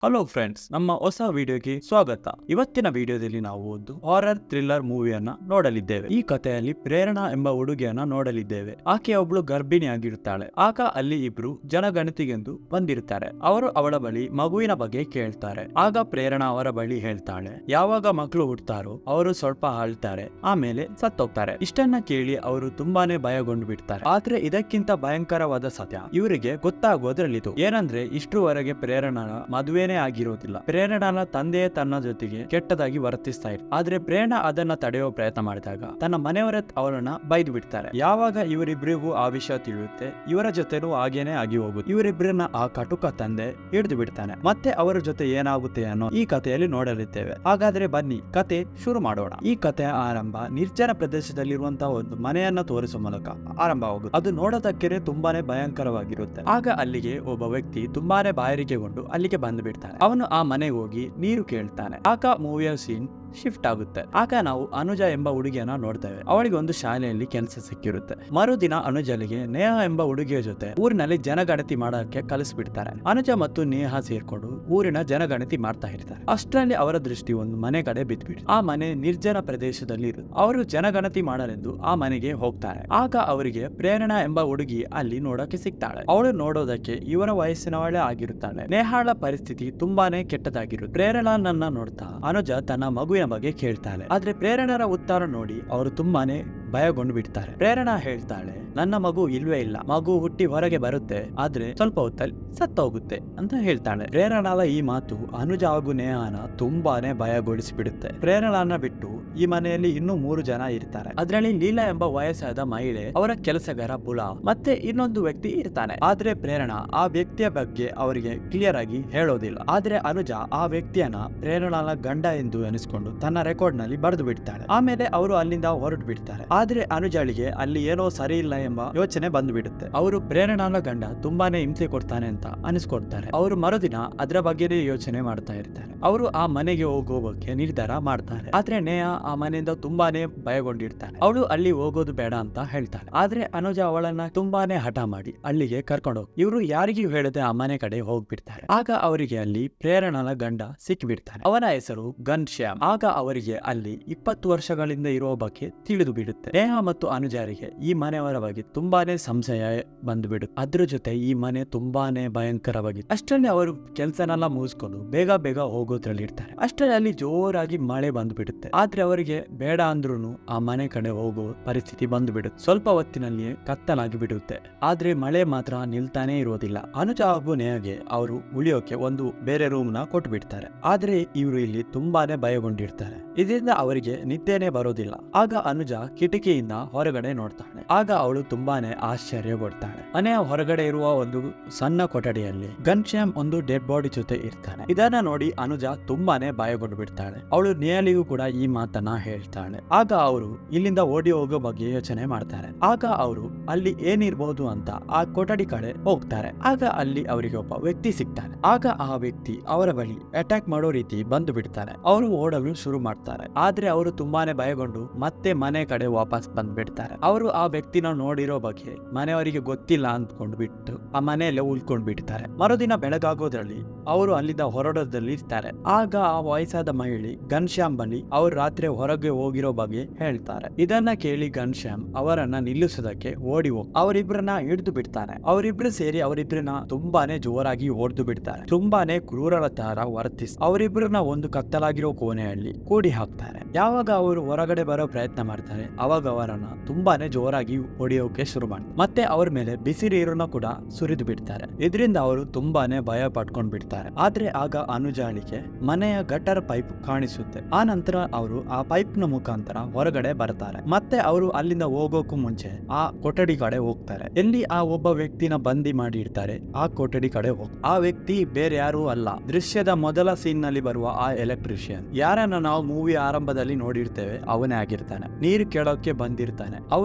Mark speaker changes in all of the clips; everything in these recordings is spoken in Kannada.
Speaker 1: ಹಲೋ ಫ್ರೆಂಡ್ಸ್, ನಮ್ಮ ಹೊಸ ವಿಡಿಯೋಗೆ ಸ್ವಾಗತ. ಇವತ್ತಿನ ವಿಡಿಯೋದಲ್ಲಿ ನಾವು ಒಂದು ಹಾರರ್ ಥ್ರಿಲ್ಲರ್ ಮೂವಿಯನ್ನ ನೋಡಲಿದ್ದೇವೆ. ಈ ಕಥೆಯಲ್ಲಿ ಪ್ರೇರಣಾ ಎಂಬ ಹುಡುಗಿಯನ್ನ ನೋಡಲಿದ್ದೇವೆ. ಆಕೆ ಒಬ್ಳು ಗರ್ಭಿಣಿಯಾಗಿರುತ್ತಾಳೆ. ಆಗ ಅಲ್ಲಿ ಇಬ್ರು ಜನಗಣತಿಗೆಂದು ಬಂದಿರುತ್ತಾರೆ. ಅವರು ಅವಳ ಬಳಿ ಮಗುವಿನ ಬಗ್ಗೆ ಕೇಳ್ತಾರೆ. ಆಗ ಪ್ರೇರಣಾ ಅವರ ಬಳಿ ಹೇಳ್ತಾಳೆ, ಯಾವಾಗ ಮಕ್ಕಳು ಹುಡ್ತಾರೋ ಅವರು ಸ್ವಲ್ಪ ಆಳ್ತಾರೆ, ಆಮೇಲೆ ಸತ್ತೋಗ್ತಾರೆ. ಇಷ್ಟನ್ನ ಕೇಳಿ ಅವರು ತುಂಬಾನೇ ಭಯಗೊಂಡು ಬಿಡ್ತಾರೆ. ಆದ್ರೆ ಇದಕ್ಕಿಂತ ಭಯಂಕರವಾದ ಸತ್ಯ ಇವರಿಗೆ ಗೊತ್ತಾಗೋದ್ರಲ್ಲಿತು. ಏನಂದ್ರೆ ಇಷ್ಟರವರೆಗೆ ಪ್ರೇರಣಾನ ಮದುವೆ ಆಗಿರೋದಿಲ್ಲ. ಪ್ರೇರಣಾನ ತಂದೆಯೇ ತನ್ನ ಜೊತೆಗೆ ಕೆಟ್ಟದಾಗಿ ವರ್ತಿಸ್ತಾ ಇರ್ತಾರೆ. ಆದ್ರೆ ಪ್ರೇರಣಾ ಅದನ್ನ ತಡೆಯುವ ಪ್ರಯತ್ನ ಮಾಡಿದಾಗ ತನ್ನ ಮನೆಯವರೇ ಅವರನ್ನ ಬೈದು ಬಿಡ್ತಾರೆ. ಯಾವಾಗ ಇವರಿಬ್ಬರಿಗೂ ಆ ವಿಷಯ ತಿಳಿಯುತ್ತೆ, ಇವರ ಜೊತೆನೂ ಹಾಗೇನೆ ಆಗಿ ಹೋಗುತ್ತೆ. ಇವರಿಬ್ಬರನ್ನ ಆ ಕಟುಕ ತಂದೆ ಹಿಡಿದು ಬಿಡ್ತಾನೆ. ಮತ್ತೆ ಅವರ ಜೊತೆ ಏನಾಗುತ್ತೆ ಅನ್ನೋ ಈ ಕಥೆಯಲ್ಲಿ ನೋಡಲಿದ್ದೇವೆ. ಹಾಗಾದ್ರೆ ಬನ್ನಿ ಕತೆ ಶುರು ಮಾಡೋಣ. ಈ ಕಥೆಯ ಆರಂಭ ನಿರ್ಜನ ಪ್ರದೇಶದಲ್ಲಿರುವಂತಹ ಒಂದು ಮನೆಯನ್ನ ತೋರಿಸುವ ಮೂಲಕ ಆರಂಭವಾಗುತ್ತೆ. ಅದು ನೋಡೋದಕ್ಕೆ ತುಂಬಾನೇ ಭಯಂಕರವಾಗಿರುತ್ತೆ. ಆಗ ಅಲ್ಲಿಗೆ ಒಬ್ಬ ವ್ಯಕ್ತಿ ತುಂಬಾನೇ ಬಾಯಾರಿಕೆಗೊಂಡು ಅಲ್ಲಿಗೆ ಬಂದು ಬಿಡ್ತಾನೆ. ಅವನು ಆ ಮನೆಗೆ ಹೋಗಿ ನೀರು ಕೇಳ್ತಾನೆ. ಆಗ ಮೂವಿಯ ಸೀನ್ ಶಿಫ್ಟ್ ಆಗುತ್ತೆ. ಆಗ ನಾವು ಅನುಜ ಎಂಬ ಹುಡುಗಿಯನ್ನ ನೋಡ್ತೇವೆ. ಅವಳಿಗೆ ಒಂದು ಶಾಲೆಯಲ್ಲಿ ಕೆಲಸ ಸಿಕ್ಕಿರುತ್ತೆ. ಮರುದಿನ ಅನುಜಲಿಗೆ ನೇಹ ಎಂಬ ಹುಡುಗಿಯ ಜೊತೆ ಊರಿನಲ್ಲಿ ಜನಗಣತಿ ಮಾಡೋಕೆ ಕಲಿಸ್ಬಿಡ್ತಾರೆ. ಅನುಜ ಮತ್ತು ನೇಹ ಸೇರ್ಕೊಂಡು ಊರಿನ ಜನಗಣತಿ ಮಾಡ್ತಾ ಇರ್ತಾರೆ. ಅಷ್ಟರಲ್ಲಿ ಅವರ ದೃಷ್ಟಿ ಒಂದು ಮನೆ ಕಡೆ ಬಿದ್ದುಬಿಟ್ಟು ಆ ಮನೆ ನಿರ್ಜನ ಪ್ರದೇಶದಲ್ಲಿ ಇರುತ್ತೆ. ಅವರು ಜನಗಣತಿ ಮಾಡಲೆಂದು ಆ ಮನೆಗೆ ಹೋಗ್ತಾರೆ. ಆಗ ಅವರಿಗೆ ಪ್ರೇರಣಾ ಎಂಬ ಹುಡುಗಿ ಅಲ್ಲಿ ನೋಡೋಕೆ ಸಿಗ್ತಾಳೆ. ಅವಳು ನೋಡೋದಕ್ಕೆ ಇವರ ವಯಸ್ಸಿನವಳೇ ಆಗಿರುತ್ತಾಳೆ. ನೇಹಾಳ ಪರಿಸ್ಥಿತಿ ತುಂಬಾನೇ ಕೆಟ್ಟದಾಗಿರುತ್ತೆ. ಪ್ರೇರಣಾನನ್ನ ನೋಡ್ತಾ ಅನುಜ ತನ್ನ ಮಗುವಿನ ಬಗ್ಗೆ ಕೇಳ್ತಾಳೆ. ಆದ್ರೆ ಪ್ರೇರಣರ ಉತ್ತರ ನೋಡಿ ಅವರು ತುಂಬಾನೇ ಭಯಗೊಂಡು ಬಿಡ್ತಾರೆ. ಪ್ರೇರಣಾ ಹೇಳ್ತಾಳೆ, ನನ್ನ ಮಗು ಇಲ್ವೇ ಇಲ್ಲ, ಮಗು ಹುಟ್ಟಿ ಹೊರಗೆ ಬರುತ್ತೆ, ಆದ್ರೆ ಸ್ವಲ್ಪ ಹೊತ್ತಲ್ಲಿ ಸತ್ತೋಗುತ್ತೆ ಅಂತ ಹೇಳ್ತಾಳೆ. ಪ್ರೇರಣಾಳ ಈ ಮಾತು ಅನುಜ ಹಾಗೂ ನೇಹಾನ ತುಂಬಾನೇ ಭಯಗೊಳಿಸಿ ಬಿಡುತ್ತೆ. ಪ್ರೇರಣಾನ ಬಿಟ್ಟು ಈ ಮನೆಯಲ್ಲಿ ಇನ್ನೂ 3 ಜನ ಇರ್ತಾರೆ. ಅದರಲ್ಲಿ ಲೀಲಾ ಎಂಬ ವಯಸ್ಸಾದ ಮಹಿಳೆ, ಅವರ ಕೆಲಸಗಾರ ಬುಲಾ, ಮತ್ತೆ ಇನ್ನೊಂದು ವ್ಯಕ್ತಿ ಇರ್ತಾನೆ. ಆದ್ರೆ ಪ್ರೇರಣಾ ಆ ವ್ಯಕ್ತಿಯ ಬಗ್ಗೆ ಅವರಿಗೆ ಕ್ಲಿಯರ್ ಆಗಿ ಹೇಳೋದಿಲ್ಲ. ಆದ್ರೆ ಅನುಜ ಆ ವ್ಯಕ್ತಿಯನ್ನ ಪ್ರೇರಣಾಳ ಗಂಡ ಎಂದು ಎನಿಸ್ಕೊಂಡು ತನ್ನ ರೆಕಾರ್ಡ್ ನಲ್ಲಿ ಬರೆದು ಬಿಡ್ತಾಳೆ. ಆಮೇಲೆ ಅವರು ಅಲ್ಲಿಂದ ಹೊರಟು ಬಿಡ್ತಾರೆ. ಆದ್ರೆ ಅನುಜಳಿಗೆ ಅಲ್ಲಿ ಏನೋ ಸರಿ ಇಲ್ಲ ಎಂಬ ಯೋಚನೆ ಬಂದು ಬಿಡುತ್ತೆ. ಅವರು ಪ್ರೇರಣಾಳ ಗಂಡ ತುಂಬಾನೇ ಹಿಂಸೆ ಕೊಡ್ತಾನೆ ಅಂತ ಅನಿಸ್ಕೊಡ್ತಾರೆ. ಅವರು ಮರುದಿನ ಅದರ ಬಗ್ಗೆನೇ ಯೋಚನೆ ಮಾಡ್ತಾ ಇರ್ತಾರೆ. ಅವರು ಆ ಮನೆಗೆ ಹೋಗೋಕೆ ನಿರ್ಧಾರ ಮಾಡ್ತಾರೆ. ಆದ್ರೆ ನೇಹ ಆ ಮನೆಯಿಂದ ತುಂಬಾನೇ ಭಯಗೊಂಡಿರ್ತಾನೆ. ಅವಳು ಅಲ್ಲಿ ಹೋಗೋದು ಬೇಡ ಅಂತ ಹೇಳ್ತಾಳೆ. ಆದ್ರೆ ಅನುಜ ಅವಳನ್ನ ತುಂಬಾನೇ ಹಠ ಮಾಡಿ ಅಲ್ಲಿಗೆ ಕರ್ಕೊಂಡು ಹೋಗಿ ಇವರು ಯಾರಿಗೂ ಹೇಳದೆ ಆ ಮನೆ ಕಡೆ ಹೋಗ್ಬಿಡ್ತಾರೆ. ಆಗ ಅವರಿಗೆ ಅಲ್ಲಿ ಪ್ರೇರಣಾಳ ಗಂಡ ಸಿಕ್ಕಿಬಿಡ್ತಾನೆ. ಅವನ ಹೆಸರು ಘನ್ಶ್ಯಾಮ್. ಆಗ ಅವರಿಗೆ ಅಲ್ಲಿ 20 ವರ್ಷಗಳಿಂದ ಇರುವ ಬಗ್ಗೆ ತಿಳಿದು ಬಿಡುತ್ತೆ. ನೇಹ ಮತ್ತು ಅನುಜಾರಿಗೆ ಈ ಮನೆಯವರ ಬಗ್ಗೆ ತುಂಬಾನೇ ಸಂಶಯ ಬಂದು ಬಿಡುತ್ತೆ. ಅದ್ರ ಜೊತೆ ಈ ಮನೆ ತುಂಬಾನೇ ಭಯಂಕರವಾಗಿತ್ತು. ಅಷ್ಟರಲ್ಲಿ ಅವರು ಕೆಲಸನೆಲ್ಲ ಮುಗಿಸ್ಕೊಂಡು ಬೇಗ ಹೋಗೋದ್ರಲ್ಲಿ ಇರ್ತಾರೆ. ಅಷ್ಟರಲ್ಲಿ ಅಲ್ಲಿ ಜೋರಾಗಿ ಮಳೆ ಬಂದು ಬಿಡುತ್ತೆ. ಆದ್ರೆ ಅವರಿಗೆ ಬೇಡ ಅಂದ್ರೂ ಆ ಮನೆ ಕಡೆ ಹೋಗೋ ಪರಿಸ್ಥಿತಿ ಬಂದು ಬಿಡುತ್ತೆ. ಸ್ವಲ್ಪ ಹೊತ್ತಿನಲ್ಲಿಯೇ ಕತ್ತಲಾಗಿ ಬಿಡುತ್ತೆ. ಆದ್ರೆ ಮಳೆ ಮಾತ್ರ ನಿಲ್ತಾನೆ ಇರೋದಿಲ್ಲ. ಅನುಜ ಹಾಗೂ ನೇಹಗೆ ಅವರು ಉಳಿಯೋಕೆ ಒಂದು ಬೇರೆ ರೂಮ್ ನ ಕೊಟ್ಟು ಬಿಡ್ತಾರೆ. ಆದ್ರೆ ಇವರು ಇಲ್ಲಿ ತುಂಬಾನೇ ಭಯಗೊಂಡಿರ್ತಾರೆ. ಇದರಿಂದ ಅವರಿಗೆ ನಿದ್ದೆನೆ ಬರೋದಿಲ್ಲ. ಆಗ ಅನುಜ ಕಿಟಕಿಯಿಂದ ಹೊರಗಡೆ ನೋಡ್ತಾಳೆ. ಆಗ ಅವಳು ತುಂಬಾನೇ ಆಶ್ಚರ್ಯಗೊಳ್ತಾಳೆ. ಮನೆಯ ಹೊರಗಡೆ ಇರುವ ಒಂದು ಸಣ್ಣ ಕೊಠಡಿಯಲ್ಲಿ ಘನ್ಶ್ಯಾಮ್ ಒಂದು ಡೆಡ್ ಬಾಡಿ ಜೊತೆ ಇರ್ತಾನೆ. ಇದನ್ನ ನೋಡಿ ಅನುಜ ತುಂಬಾನೇ ಭಯಗೊಂಡು ಬಿಡ್ತಾಳೆ. ಅವಳು ನೇಹಳಿಗೂ ಕೂಡ ಈ ಮಾತನ್ನ ಹೇಳ್ತಾಳೆ. ಆಗ ಅವರು ಇಲ್ಲಿಂದ ಓಡಿ ಹೋಗೋ ಬಗ್ಗೆ ಯೋಚನೆ ಮಾಡ್ತಾರೆ. ಆಗ ಅವರು ಅಲ್ಲಿ ಏನಿರ್ಬಹುದು ಅಂತ ಆ ಕೊಠಡಿ ಕಡೆ ಹೋಗ್ತಾರೆ. ಆಗ ಅಲ್ಲಿ ಅವರಿಗೆ ಒಬ್ಬ ವ್ಯಕ್ತಿ ಸಿಗ್ತಾನೆ. ಆಗ ಆ ವ್ಯಕ್ತಿ ಅವರ ಬಳಿ ಅಟ್ಯಾಕ್ ಮಾಡೋ ರೀತಿ ಬಂದು ಬಿಡ್ತಾನೆ. ಅವರು ಓಡಲು ಶುರು ಮಾಡ್ತಾರೆ. ಆದ್ರೆ ಅವರು ತುಂಬಾನೇ ಭಯಗೊಂಡು ಮತ್ತೆ ಮನೆ ಕಡೆ ವಾಪಸ್ ಬಂದ್ಬಿಡ್ತಾರೆ. ಅವರು ಆ ವ್ಯಕ್ತಿನ ನೋಡಿರೋ ಬಗ್ಗೆ ಮನೆಯವರಿಗೆ ಗೊತ್ತಿಲ್ಲ ಅಂದ್ಕೊಂಡು ಬಿಟ್ಟು ಆ ಮನೆಯಲ್ಲೇ ಉಳ್ಕೊಂಡ್ ಬಿಡ್ತಾರೆ. ಮರುದಿನ ಬೆಳಗಾಗೋದ್ರಲ್ಲಿ ಅವರು ಅಲ್ಲಿಂದ ಹೊರಡೋದ್ರಲ್ಲಿ ಇರ್ತಾರೆ. ಆಗ ಆ ವಯಸ್ಸಾದ ಮಹಿಳೆ ಘನ್ಶ್ಯಾಮ್ ಬಳಿ ಅವರು ರಾತ್ರಿ ಹೊರಗೆ ಹೋಗಿರೋ ಬಗ್ಗೆ ಹೇಳ್ತಾರೆ. ಇದನ್ನ ಕೇಳಿ ಘನ್ಶ್ಯಾಮ್ ಅವರನ್ನ ನಿಲ್ಲಿಸೋದಕ್ಕೆ ಓಡಿ ಹೋಗಿ ಅವರಿಬ್ರನ್ನ ಹಿಡಿದು ಬಿಡ್ತಾನೆ. ಅವರಿಬ್ರು ಸೇರಿ ಅವರಿಬ್ರನ್ನ ತುಂಬಾನೇ ಜೋರಾಗಿ ಹೊಡೆದು ಬಿಡ್ತಾರೆ. ತುಂಬಾನೇ ಕ್ರೂರರ ತರ ವರ್ತಿಸಿ ಅವರಿಬ್ರನ್ನ ಒಂದು ಕತ್ತಲಾಗಿರೋ ಕೋಣೆಯಲ್ಲಿ ಕೂಡಿ ಹಾಕ್ತಾರೆ. ಯಾವಾಗ ಅವರು ಹೊರಗಡೆ ಬರೋ ಪ್ರಯತ್ನ ಮಾಡ್ತಾರೆ, ಅವಾಗ ಅವರನ್ನ ತುಂಬಾನೇ ಜೋರಾಗಿ ಹೊಡೆಯೋಕೆ ಶುರು ಮಾಡ್ತಾರೆ. ಮತ್ತೆ ಅವ್ರ ಮೇಲೆ ಬಿಸಿ ನೀರನ್ನ ಕೂಡ ಸುರಿದು ಬಿಡ್ತಾರೆ. ಇದರಿಂದ ಅವರು ತುಂಬಾನೇ ಭಯ ಪಡ್ಕೊಂಡ್ ಬಿಡ್ತಾರೆ. ಆದ್ರೆ ಆಗ ಅನುಜಾಳಿಗೆ ಮನೆಯ ಗಟರ್ ಪೈಪ್ ಕಾಣಿಸುತ್ತೆ. ಆ ನಂತರ ಅವರು ಆ ಪೈಪ್ ನ ಮುಖಾಂತರ ಹೊರಗಡೆ ಬರ್ತಾರೆ. ಮತ್ತೆ ಅವರು ಅಲ್ಲಿಂದ ಹೋಗೋಕು ಮುಂಚೆ ಆ ಕೊಠಡಿ ಕಡೆ ಹೋಗ್ತಾರೆ. ಎಲ್ಲಿ ಆ ಒಬ್ಬ ವ್ಯಕ್ತಿನ ಬಂದಿ ಮಾಡಿ ಇಡ್ತಾರೆ ಆ ಕೊಠಡಿ ಕಡೆ ಆ ವ್ಯಕ್ತಿ ಬೇರೆ ಯಾರು ಅಲ್ಲ, ದೃಶ್ಯದ ಮೊದಲ ಸೀನ್ ನಲ್ಲಿ ಬರುವ ಆ ಎಲೆಕ್ಟ್ರಿಷಿಯನ್. ಯಾರನ್ನ ನಾವು ಮೂವಿ ಆರಂಭದಲ್ಲಿ ನೋಡಿರ್ತೇವೆ ಅವನೇ ಆಗಿರ್ತಾನೆ. ನೀರು ಕೇಳೋಕೆ ನೋಡೋಕೆ ಬಂದಿರ್ತಾನೆ.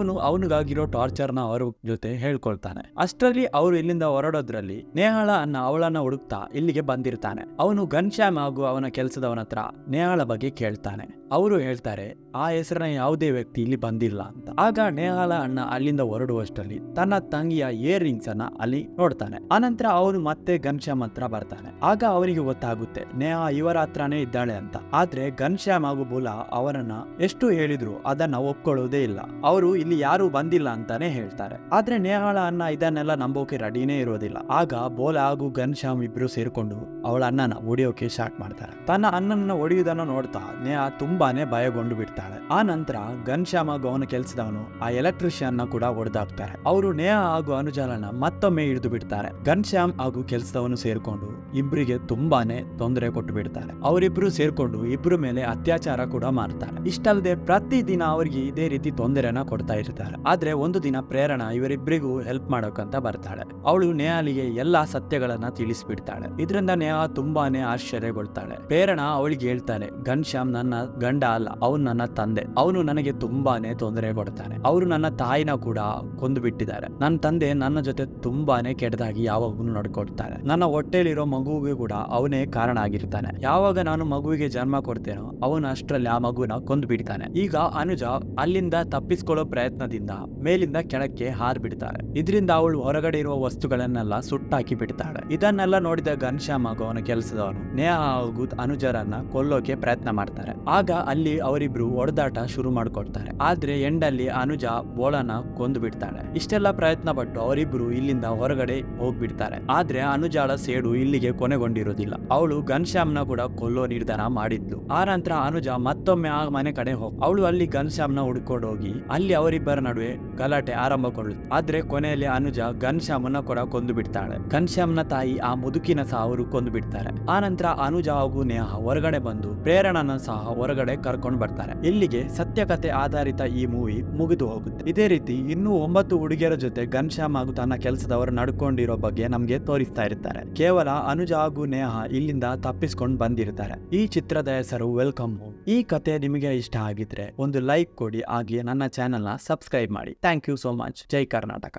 Speaker 1: ಅವನಿಗಾಗಿರೋ ಟಾರ್ಚರ್ ನ ಅವ್ರ ಜೊತೆ ಹೇಳ್ಕೊಳ್ತಾನೆ. ಅಷ್ಟರಲ್ಲಿ ಅವರು ಇಲ್ಲಿಂದ ಹೊರಡೋದ್ರಲ್ಲಿ ನೇಹಾಳ ಅನ್ನ ಅವಳನ್ನ ಹುಡುಕ್ತಾ ಇಲ್ಲಿಗೆ ಬಂದಿರ್ತಾನೆ. ಅವನು ಘನ್ಶ್ಯಾಮ್ ಹಾಗೂ ಅವನ ಕೆಲಸದವನ ಹತ್ರ ನೇಹಾಳ ಬಗ್ಗೆ ಕೇಳ್ತಾನೆ. ಅವರು ಹೇಳ್ತಾರೆ ಆ ಹೆಸರಿನ ಯಾವುದೇ ವ್ಯಕ್ತಿ ಇಲ್ಲಿ ಬಂದಿಲ್ಲ ಅಂತ. ಆಗ ನೇಹಾಳ ಅಣ್ಣ ಅಲ್ಲಿಂದ ಹೊರಡುವಷ್ಟರಲ್ಲಿ ತನ್ನ ತಂಗಿಯ ಇಯರ್ ರಿಂಗ್ಸ್ ಅನ್ನ ಅಲ್ಲಿ ನೋಡ್ತಾನೆ. ಆನಂತರ ಅವನು ಮತ್ತೆ ಘನ್ಶ್ಯಾಮ್ ಹತ್ರ ಬರ್ತಾನೆ. ಆಗ ಅವನಿಗೆ ಗೊತ್ತಾಗುತ್ತೆ ನೇಹಾ ಇವರ ಹತ್ರನೇ ಇದ್ದಾಳೆ ಅಂತ. ಆದ್ರೆ ಘನ್ಶ್ಯಾಮ್ ಹಾಗೂ ಬೋಲಾ ಅವರನ್ನ ಎಷ್ಟು ಹೇಳಿದ್ರು ಅದನ್ನ ಒಪ್ಕೊಳ್ಳೋದೇ ಇಲ್ಲ. ಅವರು ಇಲ್ಲಿ ಯಾರು ಬಂದಿಲ್ಲ ಅಂತಾನೆ ಹೇಳ್ತಾರೆ. ಆದ್ರೆ ನೇಹಾಳ ಅಣ್ಣ ಇದನ್ನೆಲ್ಲ ನಂಬೋಕೆ ರೆಡಿನೇ ಇರೋದಿಲ್ಲ. ಆಗ ಬೋಲಾ ಹಾಗೂ ಘನ್ಶ್ಯಾಮ್ ಇಬ್ರು ಸೇರ್ಕೊಂಡು ಅವಳ ಅಣ್ಣನ ಹೊಡೆಯೋಕೆ ಸ್ಟಾರ್ಟ್ ಮಾಡ್ತಾರೆ. ತನ್ನ ಅಣ್ಣನ ಹೊಡೆಯುವುದನ್ನು ನೋಡ್ತಾ ನೇಹಾ ತುಂಬಾನೇ ಭಯಗೊಂಡು ಬಿಡ್ತಾಳೆ. ಆ ನಂತರ ಘನ್ಶ್ಯಾಮ್ ಹಾಗೂ ಅವನ ಕೆಲಸದವನು ಆ ಎಲೆಕ್ಟ್ರಿಷಿಯನ್ ನ ಕೂಡ ಹೊಡೆದಾಕ್ತಾರೆ. ಅವರು ನೇಹಾ ಹಾಗೂ ಅನುಜಾಲನ ಮತ್ತೊಮ್ಮೆ ಹಿಡಿದು ಬಿಡ್ತಾರೆ. ಘನ್ಶ್ಯಾಮ್ ಹಾಗೂ ಕೆಲಸದವನು ಸೇರ್ಕೊಂಡು ಇಬ್ಬರಿಗೆ ತುಂಬಾನೇ ತೊಂದರೆ ಕೊಟ್ಟು ಬಿಡ್ತಾರೆ. ಅವರಿಬ್ರು ಸೇರ್ಕೊಂಡು ಇಬ್ರು ಮೇಲೆ ಅತ್ಯಾಚಾರ ಕೂಡ ಮಾಡ್ತಾರೆ. ಇಷ್ಟಲ್ಲದೆ ಪ್ರತಿದಿನ ಅವರಿಗೆ ಇದೇ ರೀತಿ ತೊಂದರೆನ ಕೊಡ್ತಾ ಇರ್ತಾರೆ. ಆದ್ರೆ ಒಂದು ದಿನ ಪ್ರೇರಣಾ ಇವರಿಬ್ಬರಿಗೂ ಹೆಲ್ಪ್ ಮಾಡೋಕಂತ ಬರ್ತಾಳೆ. ಅವಳು ನೇಹಾಲಿಗೆ ಎಲ್ಲಾ ಸತ್ಯಗಳನ್ನ ತಿಳಿಸ್ಬಿಡ್ತಾಳೆ. ಇದರಿಂದ ನೇಹಾ ತುಂಬಾನೇ ಆಶ್ಚರ್ಯಗೊಳ್ತಾಳೆ. ಪ್ರೇರಣಾ ಅವಳಿಗೆ ಹೇಳ್ತಾಳೆ ಘನ್ಶ್ಯಾಮ್ ನನ್ನ ಗಂಡ ಅಲ್ಲ, ಅವನು ನನ್ನ ತಂದೆ. ಅವನು ನನಗೆ ತುಂಬಾನೇ ತೊಂದರೆ ಕೊಡ್ತಾನೆ. ಅವರು ನನ್ನ ತಾಯಿನ ಕೂಡ ಕೊಂದು ಬಿಟ್ಟಿದ್ದಾರೆ. ನನ್ನ ತಂದೆ ನನ್ನ ಜೊತೆ ತುಂಬಾನೇ ಕೆಟ್ಟದಾಗಿ ಯಾವಾಗೂ ನಡ್ಕೊಳ್ತಾನೆ. ನನ್ನ ಹೊಟ್ಟೆಲಿರೋ ಮಗುವಿಗೆ ಕೂಡ ಅವನೇ ಕಾರಣ ಆಗಿರ್ತಾನೆ. ಯಾವಾಗ ನಾನು ಮಗುವಿಗೆ ಜನ್ಮ ಕೊಡ್ತೇನೋ ಅವನು ಅಷ್ಟರಲ್ಲಿ ಆ ಮಗುನ ಕೊಂದು ಬಿಡ್ತಾನೆ. ಈಗ ಅನುಜ ಅಲ್ಲಿಂದ ತಪ್ಪಿಸ್ಕೊಳ್ಳೋ ಪ್ರಯತ್ನದಿಂದ ಮೇಲಿಂದ ಕೆಳಕ್ಕೆ ಹಾರ್ ಬಿಡ್ತಾರೆ. ಇದರಿಂದ ಅವಳು ಹೊರಗಡೆ ಇರುವ ವಸ್ತುಗಳನ್ನೆಲ್ಲ ಸುಟ್ಟಾಕಿ ಬಿಡ್ತಾಳೆ. ಇದನ್ನೆಲ್ಲ ನೋಡಿದ ಘನ್ಶ್ಯಾಮ್ ಹಾಗೂ ಅವನ ಕೆಲಸದವನು ನೇಹಾ ಹಾಗೂ ಅನುಜರನ್ನ ಕೊಲ್ಲೋಕೆ ಪ್ರಯತ್ನ ಮಾಡ್ತಾರೆ. ಆಗ ಅಲ್ಲಿ ಅವರಿಬ್ರು ಹೊಡೆದಾಟ ಶುರು ಮಾಡ್ಕೊಡ್ತಾರೆ. ಆದ್ರೆ ಎಂಡಲ್ಲಿ ಅನುಜ ಬೋಳನ ಕೊಂದು ಬಿಡ್ತಾಳೆ. ಇಷ್ಟೆಲ್ಲ ಪ್ರಯತ್ನ ಪಟ್ಟು ಅವರಿಬ್ರು ಇಲ್ಲಿಂದ ಹೊರಗಡೆ ಹೋಗ್ಬಿಡ್ತಾರೆ. ಆದ್ರೆ ಅನುಜಾಳ ಸೇಡು ಇಲ್ಲಿಗೆ ಕೊನೆಗೊಂಡಿರೋದಿಲ್ಲ. ಅವಳು ಘನ್ಶ್ಯಾಮ್ನ ಕೂಡ ಕೊಲ್ಲೋ ನಿರ್ಧಾರ ಮಾಡಿದ್ಲು. ಆ ನಂತರ ಅನುಜ ಮತ್ತೊಮ್ಮೆ ಆ ಮನೆ ಕಡೆ ಅವಳು ಅಲ್ಲಿ ಘನ್ಶ್ಯಾಮ್ನ ಹುಡ್ಕೊಂಡು ಹೋಗಿ ಅಲ್ಲಿ ಅವರಿಬ್ಬರ ನಡುವೆ ಗಲಾಟೆ ಆರಂಭಗೊಳ್ಳುತ್ತೆ. ಆದ್ರೆ ಕೊನೆಯಲ್ಲಿ ಅನುಜ ಘನ್ಶ್ಯಾಮ್ನ ಕೂಡ ಕೊಂದು ಬಿಡ್ತಾಳೆ. ಘನ್ಶ್ಯಾಮ್ನ ತಾಯಿ ಆ ಮುದುಕಿನ ಸಹ ಅವರು ಕೊಂದು ಬಿಡ್ತಾರೆ. ಆ ನಂತರ ಅನುಜ ಹಾಗೂ ನೇಹಾ ಹೊರಗಡೆ ಬಂದು ಪ್ರೇರಣನ ಸಹ ಹೊರಗಡೆ ಕರ್ಕೊಂಡು ಬರ್ತಾರೆ. ಇಲ್ಲಿಗೆ ಸತ್ಯಕತೆ ಆಧಾರಿತ ಈ ಮೂವಿ ಮುಗಿದು ಹೋಗುತ್ತೆ. ಇದೇ ರೀತಿ ಇನ್ನೂ 9 ಹುಡುಗಿಯರ ಜೊತೆ ಘನ್ಶ್ಯಾಮ್ ಹಾಗೂ ತನ್ನ ಕೆಲಸದವರು ನಡ್ಕೊಂಡಿರೋ ಬಗ್ಗೆ ನಮ್ಗೆ ತೋರಿಸ್ತಾ ಇರ್ತಾರೆ. ಕೇವಲ ಅನುಜ ಹಾಗೂ ನೇಹಾ ಇಲ್ಲಿಂದ ತಪ್ಪಿಸ್ಕೊಂಡು ಬಂದಿರ್ತಾರೆ. ಈ ಚಿತ್ರದ ಹೆಸರು ವೆಲ್ಕಮ್ ಹೋಮ್. ಈ ಕತೆ ನಿಮಗೆ ಇಷ್ಟ ಆಗಿದ್ರೆ ಒಂದು ಲೈಕ್ ಕೊಡಿ, ಹಾಗೆ ನನ್ನ ಚಾನೆಲ್ ನ ಸಬ್ಸ್ಕ್ರೈಬ್ ಮಾಡಿ. Thank you so much. ಜೈ ಕರ್ನಾಟಕ.